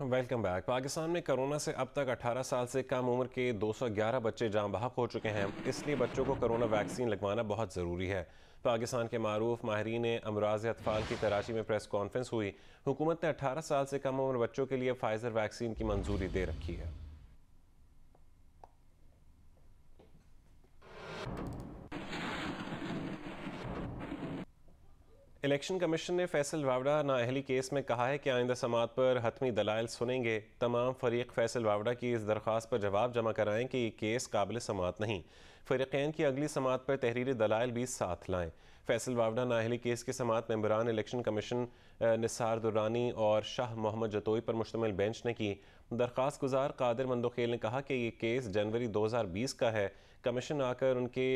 Welcome back. Pakistan में corona से अब तक 18 साल से कम उम्र के 211 बच्चे जान बहक हो चुके हैं। इसलिए बच्चों को कोरोना वैक्सीन लगवाना बहुत ज़रूरी है। पाकिस्तान के मारूफ माहिरीन अमराज अतफाल की कराची में प्रेस कॉन्फ्रेंस हुई। हुकूमत ने 18 साल से कम उम्र बच्चों के लिए फाइजर वैक्सीन की मंजूरी दे रखी है। इलेक्शन कमीशन ने फैसल वावड़ा नाअहली केस में कहा है कि आइंदा समात पर हतमी दलाइल सुनेंगे। तमाम फरीक फैसल वावड़ा की इस दरख्वास्त पर जवाब जमा कराएं कि ये केस काबिल समात नहीं। फरीकैन की अगली समात पर तहरीरी दलाइल भी साथ लाएं। फैसल वावड़ा नाअहली केस की समात मेंबरान इलेक्शन कमीशन निसार दुरानी और शाह मोहम्मद जतोई पर मुश्तमिल बेंच ने की। दरख्वास्त गुजार कादिर मंदोखेल ने कहा कि ये केस जनवरी 2020 का है। कमीशन आकर उनके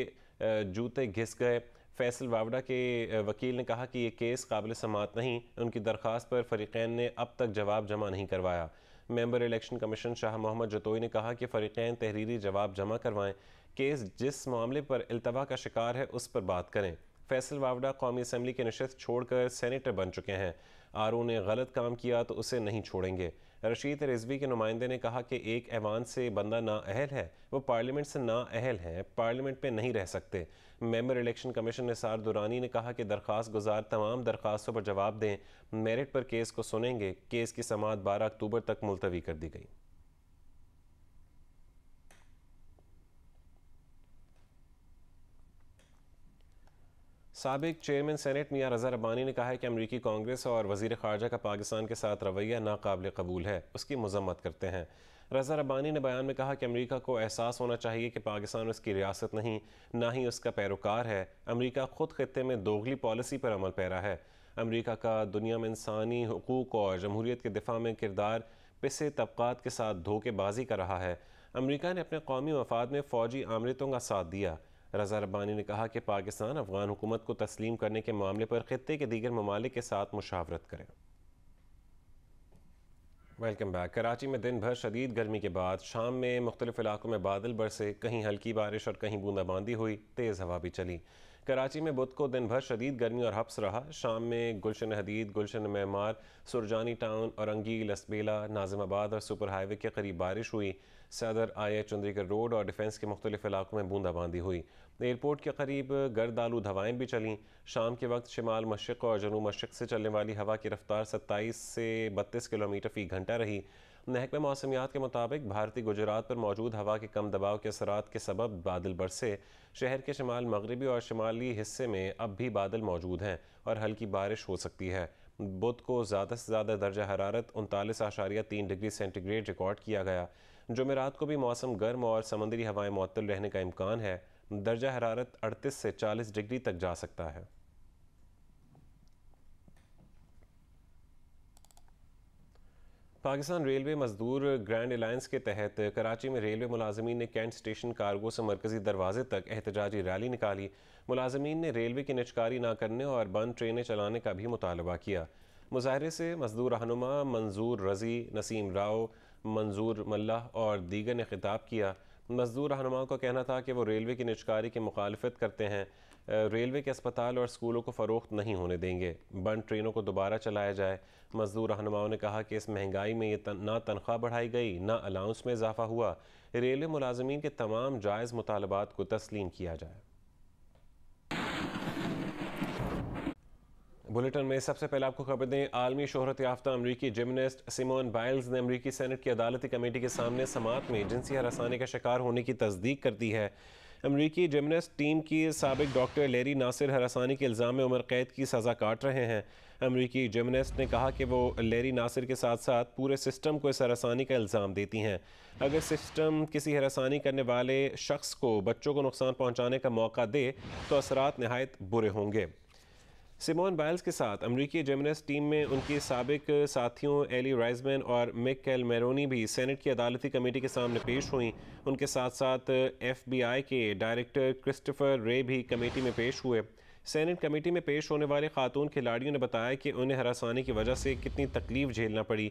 जूते घिस गए। फैसल वावड़ा के वकील ने कहा कि ये केस काबिल समात नहीं। उनकी दरख्वास्त पर फरीकैन ने अब तक जवाब जमा नहीं करवाया। Member election commission Shah Mohammad Jatoi ने कहा कि फरीकैन तहरीरी जवाब जमा करवाएं। केस जिस मामले पर इल्तवा का शिकार है उस पर बात करें। फैसल वावड़ा कौमी असम्बली की नशस्त छोड़कर सेनेटर बन चुके हैं। आरओ ने गलत काम किया तो उसे नहीं छोड़ेंगे। रशीद रिजवी के नुमाइंदे ने कहा कि एक ऐवान से बंदा नाअहल है, वो पार्लियामेंट से नाअहल हैं, पार्लियामेंट पे नहीं रह सकते। Member election commission Nisar Durrani ने कहा कि दरख्वास्त गुजार तमाम दरख्वास्तों पर जवाब दें। मेरिट पर केस को सुनेंगे। केस की समाअत 12 अक्टूबर तक मुलतवी कर दी गई। साबिक चेयरमैन सेनेट मियां रज़ा रब्बानी ने कहा है कि अमरीकी कांग्रेस और वज़ीर ख़ारजा का पाकिस्तान के साथ रवैया नाकाबिल कबूल है, उसकी मज़म्मत करते हैं। रज़ा रब्बानी ने बयान में कहा कि अमरीका को एहसास होना चाहिए कि पाकिस्तान उसकी रियासत नहीं, ना ही उसका पैरोकार है। अमरीका खुद खित्ते में दोगली पॉलिसी पर अमल पैरा है। अमरीका का दुनिया में इंसानी हुकूक और जमहूरियत के दिफा में किरदार पिसे तबक़ात के साथ धोखेबाजी कर रहा है। अमरीका ने अपने कौमी मफाद में फ़ौजी आमरीतों का साथ दिया। रज़ा रब्बानी ने कहा कि पाकिस्तान अफगान हुकूमत को तस्लीम करने के मामले पर खित्ते के दीगर ममालिक के साथ मुशावरत करें। Welcome back. कराची में दिन भर शदीद गर्मी के बाद शाम में मुख्तलिफ इलाकों में बादल बरसे, कहीं हल्की बारिश और कहीं बूंदाबांदी हुई, तेज़ हवा भी चली। कराची में बुध को दिन भर शदीद गर्मी और हब्स रहा। शाम में गुलशन हदीद, गुलशन मेमार, सुरजानी टाउन, औरंगी, लसबेला, नाजिमाबाद और सुपर हाईवे के करीब बारिश हुई। सदर आया चंडीगढ़ रोड और डिफेंस के मुख्तलिफ इलाकों में बूंदाबांदी हुई। एयरपोर्ट के करीब गर्द आलूद हवाएँ भी चलीं। शाम के वक्त शिमाल मशरक़ और जनूब मशरक़ से चलने वाली हवा की रफ्तार 27 से 32 किलोमीटर फ़ी घंटा रही। महकमा मौसमियात के मुताबिक भारतीय गुजरात पर मौजूद हवा के कम दबाव के असरात के सबब बादल बरसे। शहर के शिमाल मगरबी और शिमाली हिस्से में अब भी बादल मौजूद हैं और हल्की बारिश हो सकती है। बुध को ज़्यादा से ज़्यादा दर्जा हरारत 39.3 डिग्री सेंटीग्रेड रिकॉर्ड किया गया। जुमेरात को भी मौसम गर्म और समंदरी हवाएं मुअत्तल रहने का इम्कान है। दर्जा हरारत 38 से 40 डिग्री तक जा सकता है। पाकिस्तान रेलवे मजदूर ग्रैंड अलायंस के तहत कराची में रेलवे मुलाजमीन ने कैंट स्टेशन कार्गो से मरकजी दरवाजे तक एहतजाजी रैली निकाली। मुलाजमीन ने रेलवे की निजकारी न करने और बंद ट्रेनें चलाने का भी मुतालबा किया। मुजाहरे से मजदूर रहनुमा मंजूर रजी, नसीम राव, मंजूर मल्लाह और दीगर ने खिताब किया। मजदूर रहनुमाओं का कहना था कि वो रेलवे की निजकारी की मुखालफत करते हैं। रेलवे के अस्पताल और स्कूलों को फ़रोख्त नहीं होने देंगे। बंद ट्रेनों को दोबारा चलाया जाए। मजदूर रहनुमाओं ने कहा कि इस महंगाई में ये ना तनख्वाह बढ़ाई गई, ना अलाउंस में इजाफा हुआ। रेलवे मुलाजमीन के तमाम जायज़ मुतालबात को तस्लीम किया जाए। बुलेटिन में सबसे पहले आपको खबर दें, आलमी शोहरत याफ्ता अमरीकी जिमनास्ट सिमोन बाइल्स ने अमरीकी सेनेट की अदालती कमेटी के सामने समात में जिनसी हरासानी का शिकार होने की तस्दीक कर दी है। अमरीकी जिमनास्ट टीम की साबिक डॉक्टर लेरी नासिर हरासानी के इल्ज़ाम में उम्र कैद की सज़ा काट रहे हैं। अमरीकी जिमनास्ट ने कहा कि वो लेरी नासिर के साथ साथ पूरे सिस्टम को इस हरासानी का इल्ज़ाम देती हैं। अगर सिस्टम किसी हरासानी करने वाले शख्स को बच्चों को नुकसान पहुँचाने का मौका दे तो असरात नहायत बुरे होंगे। सिमोन बाइल्स के साथ अमरीकी जिमनास्ट टीम में उनकी साबिक साथियों एली राइजमैन और मिकेल मेरोनी भी सेनेट की अदालती कमेटी के सामने पेश हुई। उनके साथ साथ FBI के डायरेक्टर क्रिस्टोफर रे भी कमेटी में पेश हुए। सेनेट कमेटी में पेश होने वाले खातून खिलाड़ियों ने बताया कि उन्हें हरासानी की वजह से कितनी तकलीफ झेलना पड़ी।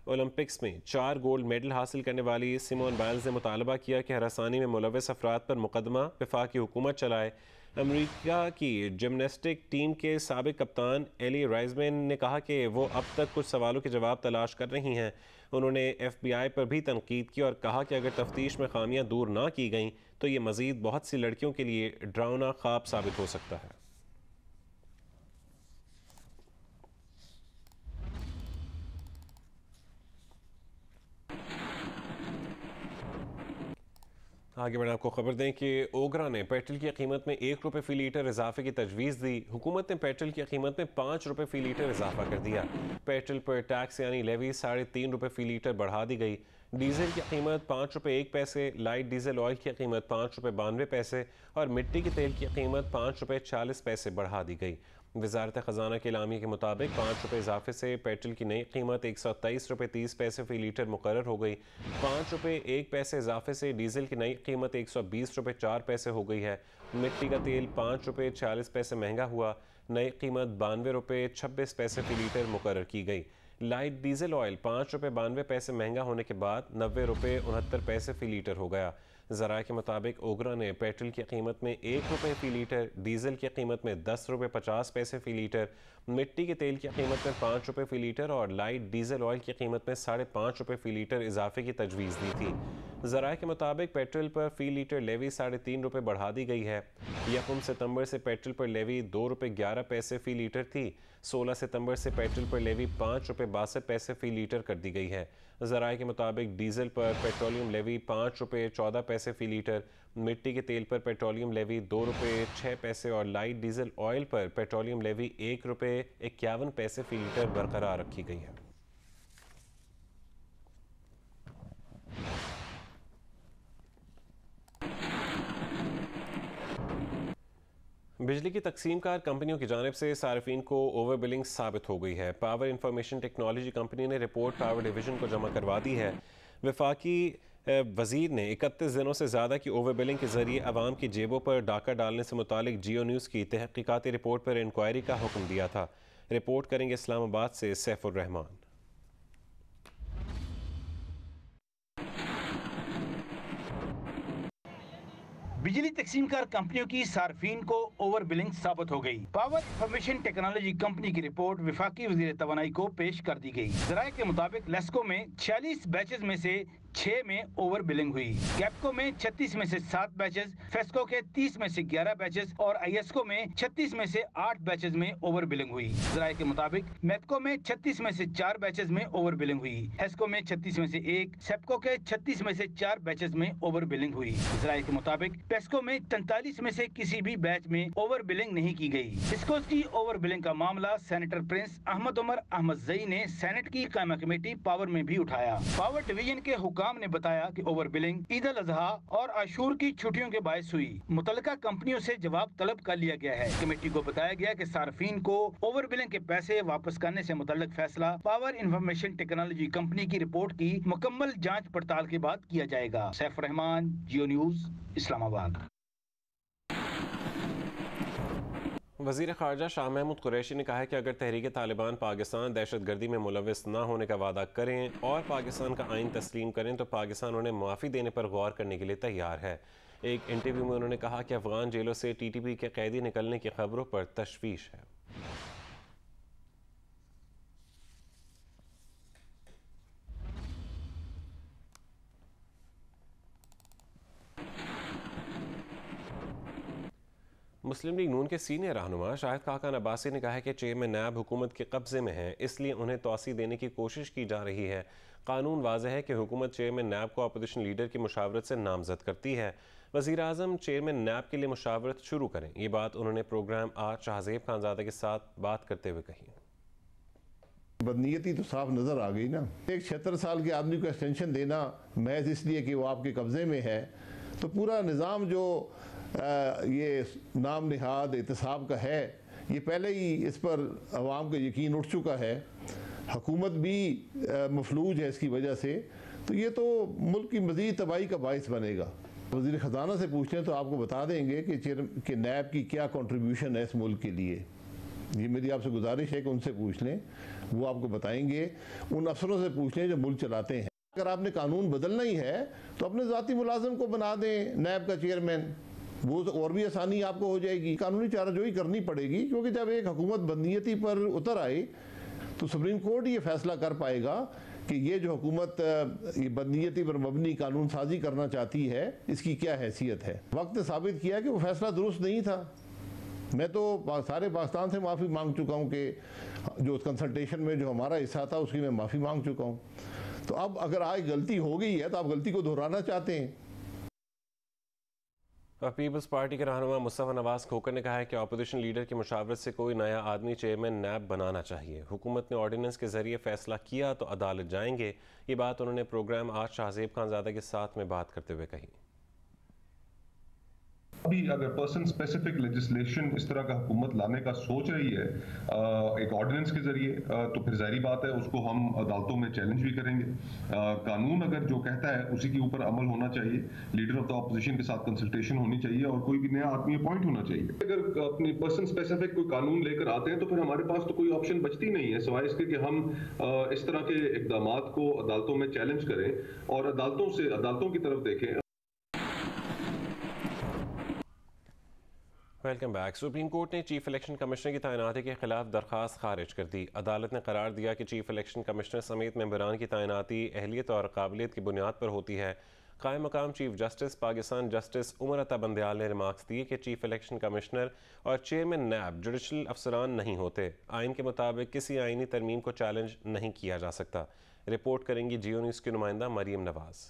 ओलंपिक्स में 4 गोल्ड मेडल हासिल करने वाली सिमोन बाइल्स ने मुतालबा किया कि हरासानी में मुलव्वस अफराद पर मुकदमा वफाकी हुकूमत चलाए। अमेरिका की जिमनास्टिक टीम के साबिक कप्तान एली राइजमैन ने कहा कि वो अब तक कुछ सवालों के जवाब तलाश कर रही हैं। उन्होंने FBI पर भी तनकीद की और कहा कि अगर तफ्तीश में खामियां दूर ना की गईं तो ये मज़ीद बहुत सी लड़कियों के लिए डरावना ख्वाब साबित हो सकता है। आगे बढ़े आपको खबर दें कि ओगरा ने पेट्रोल की कीमत में ₹1 फी लीटर इजाफे की तजवीज़ दी। हुकूमत ने पेट्रोल की कीमत में ₹5 फी लीटर इजाफा कर दिया। पेट्रोल पर टैक्स यानी लेवी ₹3.5 फी लीटर बढ़ा दी गई। डीजल की कीमत ₹5.01, लाइट डीजल ऑयल की कीमत ₹5.92 और मिट्टी के तेल की कीमत ₹5.40 बढ़ा दी गई। वजारत ख़जाना के एलामिया के मुताबिक ₹5 इजाफे से पेट्रोल की नई कीमत ₹123.30 फी लीटर मुकर्रर हो गई। ₹5.01 इजाफे से डीजल की नई कीमत ₹120.04 हो गई है। मिट्टी का तेल ₹5.40 महंगा हुआ। नई कीमत ₹92.26 फी लीटर मुकर्रर की गई। लाइट डीजल ऑयल ₹5.92 महंगा होने के बाद ₹90.69 फी लीटर हो गया। ज़राए के मुताबिक ओगरा ने पेट्रोल की कीमत में ₹1 फी लीटर, डीजल की कीमत में ₹10.50 फी लीटर, मिट्टी के तेल की कीमत में ₹5 फी लीटर और लाइट डीजल ऑयल की कीमत में ₹5.5 फी लीटर इजाफे की तजवीज़ दी थी। ज़राए के मुताबिक पेट्रोल पर फी लीटर लेवी ₹3.5 बढ़ा दी गई है। 1 सितंबर से पेट्रोल पर लेवी ₹2.11 फी लीटर थी। 16 सितंबर से पेट्रोल पर लेवी ₹5.62 फी लीटर कर दी गई है। ज़राए के मुताबिक डीजल पर पेट्रोलियम लेवी ₹5.14 फी लीटर, मिट्टी के तेल पर पेट्रोलियम लेवी ₹2.06 और लाइट डीजल ऑयल पर पेट्रोलियम लेवी ₹1.51 फी लीटर बरकरार रखी गई है। बिजली की तकसीमकार कंपनियों की जानिब से सार्फिन को ओवर बिलिंग साबित हो गई है। पावर इंफॉर्मेशन टेक्नोलॉजी कंपनी ने रिपोर्ट पावर डिवीजन को जमा करवा दी है। वफाकी वजीर ने 31 दिनों से ज़्यादा की ओवर बिलिंग के जरिए आवाम की जेबों पर डाका डालने से मुतालिक जियो न्यूज़ की तहकीकाती रिपोर्ट पर इंक्वायरी का हुक्म दिया था। रिपोर्ट करेंगे इस्लामाबाद से सैफुर रहमान। बिजली तकसीमकार कंपनियों की सार्फिन को ओवर बिलिंग साबित हो गई। पावर इंफॉर्मेशन टेक्नोलॉजी कंपनी की रिपोर्ट विफाकी वजीर तवानाई को पेश कर दी गई। जराये के मुताबिक लेस्को में 46 बैचेस में से 6 में ओवर बिलिंग हुई। कैप्को में 36 में से 7 बैचेस, फेस्को के 30 में से 11 बैचेस और आईएसको में 36 में से 8 बैचेस में ओवर बिलिंग हुई। जराये के मुताबिक मेथको में 36 में से 4 बैचेस में ओवर बिलिंग हुई। हेस्को में 36 में से 1, सेप्को के 36 में से 4 बैचेस में ओवर बिलिंग हुई। जराये के मुताबिक पेस्को में 43 में से किसी भी बैच में ओवर बिलिंग नहीं की गई। डिस्कोस की ओवर बिलिंग का मामला सेनेटर प्रिंस अहमद उमर अहमद जई ने सेनेट की कायमा कमेटी पावर में भी उठाया। पावर डिवीजन के हुकाम ने बताया कि ओवर बिलिंग ईद अल अजहा और आशूर की छुट्टियों के बायस हुई। मुतल्लिका कंपनियों से जवाब तलब कर लिया गया है। कमेटी को बताया गया कि सार्फिन को ओवर बिलिंग के पैसे वापस करने से मुतल्लिक फैसला पावर इंफॉर्मेशन टेक्नोलॉजी कंपनी की रिपोर्ट की मुकम्मल जांच पड़ताल के बाद किया जाएगा। सैफुर रहमान, जियो न्यूज़, इस्लामाबाद। वज़ीर ख़ारजा शाह महमूद कुरैशी ने कहा है कि अगर तहरीक तालिबान पाकिस्तान दहशतगर्दी में मुलव्वस न होने का वादा करें और पाकिस्तान का आइन तस्लीम करें तो पाकिस्तान उन्हें माफ़ी देने पर गौर करने के लिए तैयार है। एक इंटरव्यू में उन्होंने कहा कि अफगान जेलों से TTP के कैदी निकलने की खबरों पर तशवीश है। मुस्लिम लीग नून के सीनियर रहनुमा शाहिद खाकान अब्बासी ने कहा है कि चेयरमैन नैब हुकूमत के कब्जे में है, इसलिए उन्हें तोसी देने की कोशिश की जा रही है। कानून वाज़ेह है कि हुकूमत चेयरमैन नैब को अपोजिशन लीडर की मुशावरत से नामजद करती है। वज़ीर आज़म चेयरमैन नैब के लिए मुशावरत शुरू करें, ये बात उन्होंने प्रोग्राम आज शाहजेब खानजादा के साथ बात करते हुए कही। बदनीयती तो साफ नज़र आ गई ना। एक 76 साल के आदमी को एक्सटेंशन देना महज इसलिए कि वो आपके कब्जे में है, तो पूरा निज़ाम जो ये नाम निहाद एहतसाब का है, ये पहले ही इस पर अवाम का यकीन उठ चुका है। हुकूमत भी मफलूज है इसकी वजह से, तो ये तो मुल्क की मज़ीद तबाही का बाइस बनेगा। वज़ीर ख़जाना से पूछ लें तो आपको बता देंगे कि नैब की क्या कंट्रीब्यूशन है इस मुल्क के लिए। ये मेरी आपसे गुजारिश है कि उनसे पूछ लें, वो आपको बताएंगे। उन अफसरों से पूछ लें जो मुल्क चलाते हैं। अगर आपने कानून बदलना ही है तो अपने ज़ाती मुलाजिम को बना दें नैब का चेयरमैन, वो तो और भी आसानी आपको हो जाएगी। कानूनी चाराजोई करनी पड़ेगी, क्योंकि जब एक हुकूमत बदनीयती पर उतर आए तो सुप्रीम कोर्ट ये फैसला कर पाएगा कि ये जो हुकूमत ये बदनीयती पर मबनी कानून साजी करना चाहती है, इसकी क्या हैसियत है। वक्त ने साबित किया कि वो फैसला दुरुस्त नहीं था। मैं तो सारे पाकिस्तान से माफ़ी मांग चुका हूँ कि जो कंसल्टेशन में जो हमारा हिस्सा था उसकी मैं माफ़ी मांग चुका हूँ। तो अब अगर आज गलती हो गई है तो आप गलती को दोहराना चाहते हैं। पीपल्स पार्टी के रहनुमा मुस्तफ़ा नवाज खोकर ने कहा है कि अपोजिशन लीडर की मुशावरत से कोई नया आदमी चेयरमैन नैब बनाना चाहिए। हुकूमत ने ऑर्डिनेंस के जरिए फैसला किया तो अदालत जाएंगे। ये बात उन्होंने प्रोग्राम आज शाहजेब खानजादा के साथ में बात करते हुए कही। अभी अगर पर्सन स्पेसिफिक लेजिस्लेशन इस तरह का हुकूमत लाने का सोच रही है एक ऑर्डिनेंस के जरिए, तो फिर जाहिर बात है उसको हम अदालतों में चैलेंज भी करेंगे। कानून अगर जो कहता है उसी के ऊपर अमल होना चाहिए। लीडर ऑफ द अपोजिशन के साथ कंसल्टेशन होनी चाहिए और कोई भी नया आदमी अपॉइंट होना चाहिए। अगर अपनी पर्सन स्पेसिफिक कोई कानून लेकर आते हैं तो फिर हमारे पास तो कोई ऑप्शन बचती नहीं है सिवाय इसके कि हम इस तरह के इक़दामात को अदालतों में चैलेंज करें और अदालतों की तरफ देखें। Welcome back. सुप्रीम कोर्ट ने चीफ इलेक्शन कमिश्नर की तैनाती के खिलाफ दरख्वास्त खारिज कर दी। अदालत ने करार दिया कि चीफ इलेक्शन कमिश्नर समेत मेंबरान की तैनाती अहलियत और काबिलियत की बुनियाद पर होती है। कायम मकाम chief justice Pakistan justice Umar Ata Bandial ने रिमार्क्स दिए कि चीफ इलेक्शन कमिश्नर और चेयरमैन नैब जुडिशल अफसरान नहीं होते। आइन के मुताबिक किसी आइनी तरमीम को चैलेंज नहीं किया जा सकता। रिपोर्ट करेंगी जियो न्यूज़ की नुमाइंदा मरियम नवाज।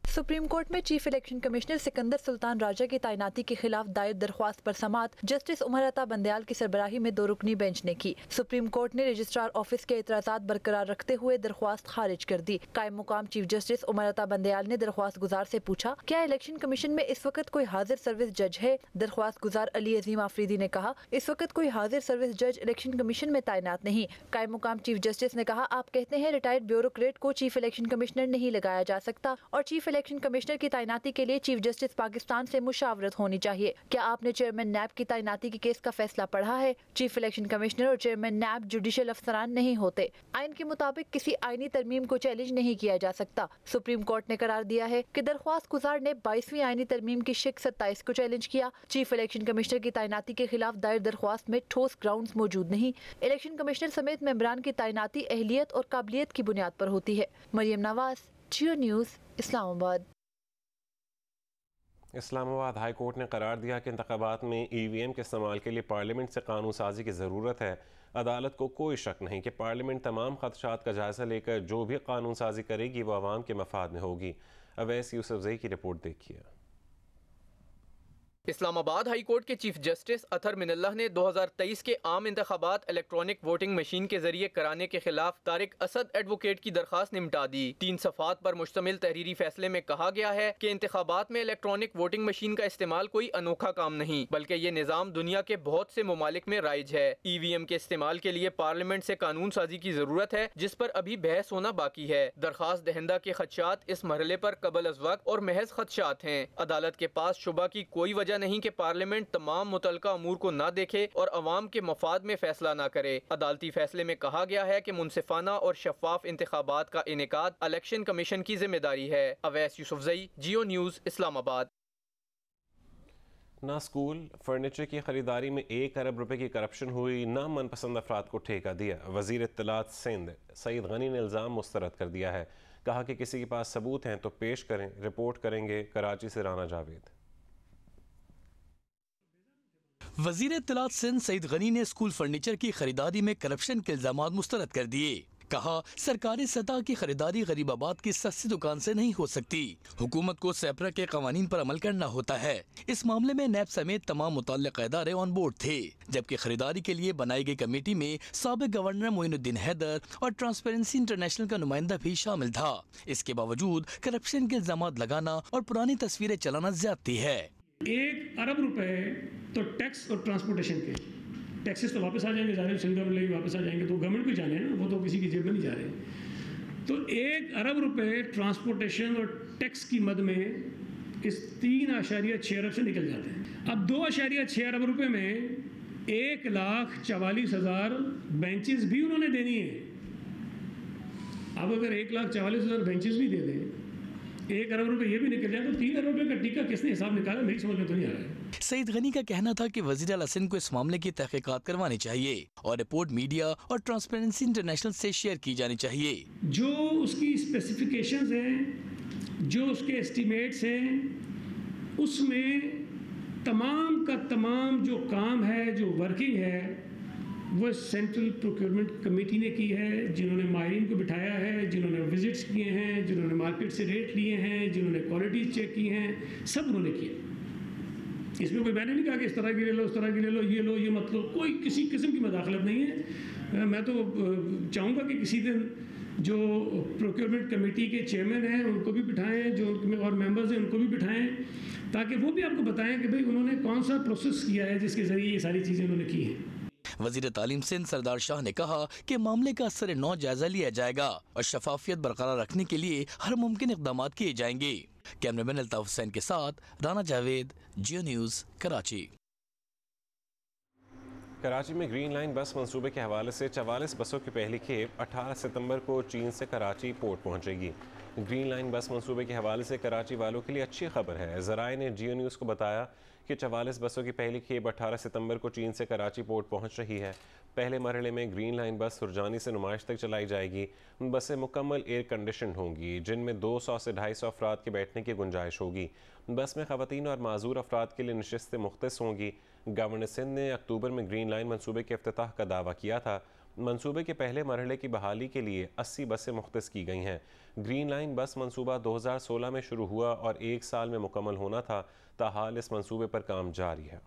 सुप्रीम कोर्ट में chief election commissioner Sikandar Sultan Raja की तैनाती के खिलाफ दायर दरख्वास्त पर समाअत जस्टिस उमर अता बंदयाल की सरबराही में 2 रुकनी बेंच ने की। सुप्रीम कोर्ट ने रजिस्ट्रार ऑफिस के एतराज़ात बरकरार रखते हुए दरख्वास्त खारिज कर दी। कायम मुकाम चीफ जस्टिस उमर अता बंदयाल ने दरख्वास्त गुजार से पूछा, क्या इलेक्शन कमीशन में इस वक्त कोई हाजिर सर्विस जज है? दरख्वास्त गुजार अली अजीम आफरीदी ने कहा, इस वक्त कोई हाजिर सर्विस जज इलेक्शन कमीशन में तैनात नहीं। कायम मुकाम चीफ जस्टिस ने कहा, आप कहते हैं रिटायर्ड ब्यूरोक्रेट को चीफ इलेक्शन कमिश्नर नहीं लगाया जा सकता और चीफ इलेक्शन कमिश्नर की तैनाती के लिए चीफ जस्टिस पाकिस्तान से मुशावरत होनी चाहिए। क्या आपने चेयरमैन नैब की तैनाती के केस का फैसला पढ़ा है? चीफ इलेक्शन कमिश्नर और चेयरमैन नैब जुडिशल अफसरान नहीं होते। आइन के मुताबिक किसी आइनी तरमीम को चैलेंज नहीं किया जा सकता। सुप्रीम कोर्ट ने करार दिया है कि दरख्वास्त गुजार ने 22वीं आइनी तरमीम की शिक 27 को चैलेंज किया। चीफ इलेक्शन कमिश्नर की तैनाती के खिलाफ दायर दरख्वास्त में ठोस ग्राउंड्स मौजूद नहीं। इलेक्शन कमिश्नर समेत मेंबरान की तैनाती अहलियत और काबिलियत की बुनियाद पर होती है। Maryam Nawaz, Geo News, Islamabad. Islamabad high court ने करार दिया कि इंतखाबात में EVM के इस्तेमाल के लिए पार्लियामेंट से कानून साजी की ज़रूरत है। अदालत को कोई शक नहीं कि पार्लियामेंट तमाम खदशात का जायज़ा लेकर जो भी कानून साजी करेगी वो अवाम के मफाद में होगी। अवैस यूसुफजई की रिपोर्ट देखिए। इस्लामाबाद हाई कोर्ट के चीफ जस्टिस अतर मिनल्लाह ने 2023 के आम इंतखाबात इलेक्ट्रॉनिक वोटिंग मशीन के जरिए कराने के खिलाफ तारिक असद एडवोकेट की दरखास्त निपटा दी। 3 सफ़ात पर मुश्तमिल तहरीरी फैसले में कहा गया है कि इंतखाबात में इलेक्ट्रॉनिक वोटिंग मशीन का इस्तेमाल कोई अनोखा काम नहीं, बल्कि ये निज़ाम दुनिया के बहुत से ममालिक में राइज है। EVM के इस्तेमाल के लिए पार्लियामेंट से कानून साजी की जरूरत है, जिस पर अभी बहस होना बाकी है। दरखास्त दहिंदा के खदशात इस मरहले पर कबल अज़ वक्त और महज खदशात हैं। अदालत के पास शुबा की कोई वजह नहीं कि पार्लियामेंट तमाम मुतलका अमूर को ना देखे और अवाम के मफाद में फैसला ना करे। अदालती फैसले में कहा गया है कि मुनसिफाना और शफाफ इंतखाबात का इनेकाद इलेक्शन कमीशन की जिम्मेदारी है। अवैस यूसुफजई, जियो न्यूज़, इस्लामाबाद। ना स्कूल फर्नीचर की खरीदारी में 1 अरब रुपए की करप्शन हुई, ना मनपसंद अफराद को ठेका दिया। वजीर इत्तलात सिंध सईद गनी ने इल्ज़ाम मुस्तरद कर दिया है। कहा कि किसी के पास सबूत हैं तो पेश करें, रिपोर्ट करेंगे। कराची से राना जावेद। वजीर इत्तलात सिंध सईद गनी ने स्कूल फर्नीचर की खरीदारी में करप्शन के इल्जाम मुस्तरद कर दिए। कहा, सरकारी सतह की खरीदारी गरीबाबाद की सस्ती दुकान से नहीं हो सकती। हुकूमत को सेपरा के कवानीन पर अमल करना होता है। इस मामले में नैब समेत तमाम मुतल्लिक़ इदारे ऑन बोर्ड थे, जबकि खरीदारी के लिए बनाई गई कमेटी में साबिक़ गवर्नर मोइनुद्दीन हैदर और ट्रांसपेरेंसी इंटरनेशनल का नुमाइंदा भी शामिल था। इसके बावजूद करप्शन के इल्जाम लगाना और पुरानी तस्वीरें चलाना ज्यादती है। 1 अरब रुपए तो टैक्स और ट्रांसपोर्टेशन के टैक्सेस तो वापस आ जाएंगे, जाने सिंध गवर्नमेंट वापस आ जाएंगे, तो गवर्नमेंट भी जाने ना, वो तो किसी की जेब में नहीं जा रहे। तो 1 अरब रुपए ट्रांसपोर्टेशन और टैक्स की मद में इस 3.6 अरब से निकल जाते हैं। अब 2.6 अरब रुपए में 1,44,000 बेंचेस भी उन्होंने देनी है। अब अगर 1,44,000 बेंचेस भी दे दें 1 अरब रुपए ये भी निकल जाए तो 3 अरब रुपए का टीका किसने हिसाब निकाला, मेरी समझ में तो नहीं आ रहा है। सईद गनी का कहना था कि वज़ीर आला सिंध को इस मामले की तहकीकात करवानी चाहिए और रिपोर्ट मीडिया और ट्रांसपेरेंसी इंटरनेशनल से शेयर की जानी चाहिए। जो उसकी स्पेसिफिकेशंस हैं, जो उसके एस्टिमेट्स हैं, उसमें तमाम का तमाम जो काम है, जो वर्किंग है, वो सेंट्रल प्रोक्योरमेंट कमेटी ने की है, जिन्होंने माहिरीन को बिठाया है, जिन्होंने विजिट्स किए हैं, जिन्होंने मार्केट से रेट लिए हैं, जिन्होंने क्वालिटीज चेक की हैं, सब उन्होंने किए। इसमें कोई मैंने नहीं कहा कि इस तरह की ले लो, उस तरह की ले लो, ये मत लो, कोई किसी किस्म की मदाखलत नहीं है। मैं तो चाहूँगा कि किसी दिन जो प्रोक्योरमेंट कमेटी के चेयरमैन हैं उनको भी बिठाएं, जो और मेंबर्स हैं उनको भी बिठाएं, ताकि वो भी आपको बताएं कि भाई उन्होंने कौन सा प्रोसेस किया है जिसके ज़रिए ये सारी चीज़ें उन्होंने की हैं। वज़ीर तालीम सिंध सरदार शाह ने कहा कि मामले का असर नौ जायजा लिया जाएगा और शफाफियत बरकरार रखने के लिए हर मुमकिन इक़दाम किए जाएंगे। कैमरामैन अल्ताफ हुसैन के साथ राना जावेद, जियो न्यूज़, कराची। कराची में ग्रीन लाइन बस मंसूबे के हवाले से 44 बसों की पहली खेप 18 सितंबर को चीन से कराची पोर्ट पहुंचेगी। ग्रीन लाइन बस मंसूबे के हवाले से कराची वालों के लिए अच्छी खबर है। ज़राए ने जियो न्यूज़ को बताया कि 44 बसों की पहली खेप 18 सितंबर को चीन से कराची पोर्ट पहुंच रही है। पहले मरहले में ग्रीन लाइन बस सुरजानी से नुमाइश तक चलाई जाएगी। बसें मुकम्मल एयर कंडीशन होंगी, जिनमें 200 से 250 अफराद के बैठने की गुंजाइश होगी। बस में ख़वातीन और माजूर अफराद के लिए नशिस्तें मुख्तस होंगी। गवर्नर सिंध ने अक्टूबर में ग्रीन लाइन मनसूबे के इफ्तिताह का दावा किया था। मनसूबे के पहले मरहले की बहाली के लिए 80 बसें मुख्तस की गई हैं। ग्रीन लाइन बस मनसूबा 2016 में शुरू हुआ और 1 साल में मुकम्मल होना था। ताहाल इस मनसूबे पर काम जारी है।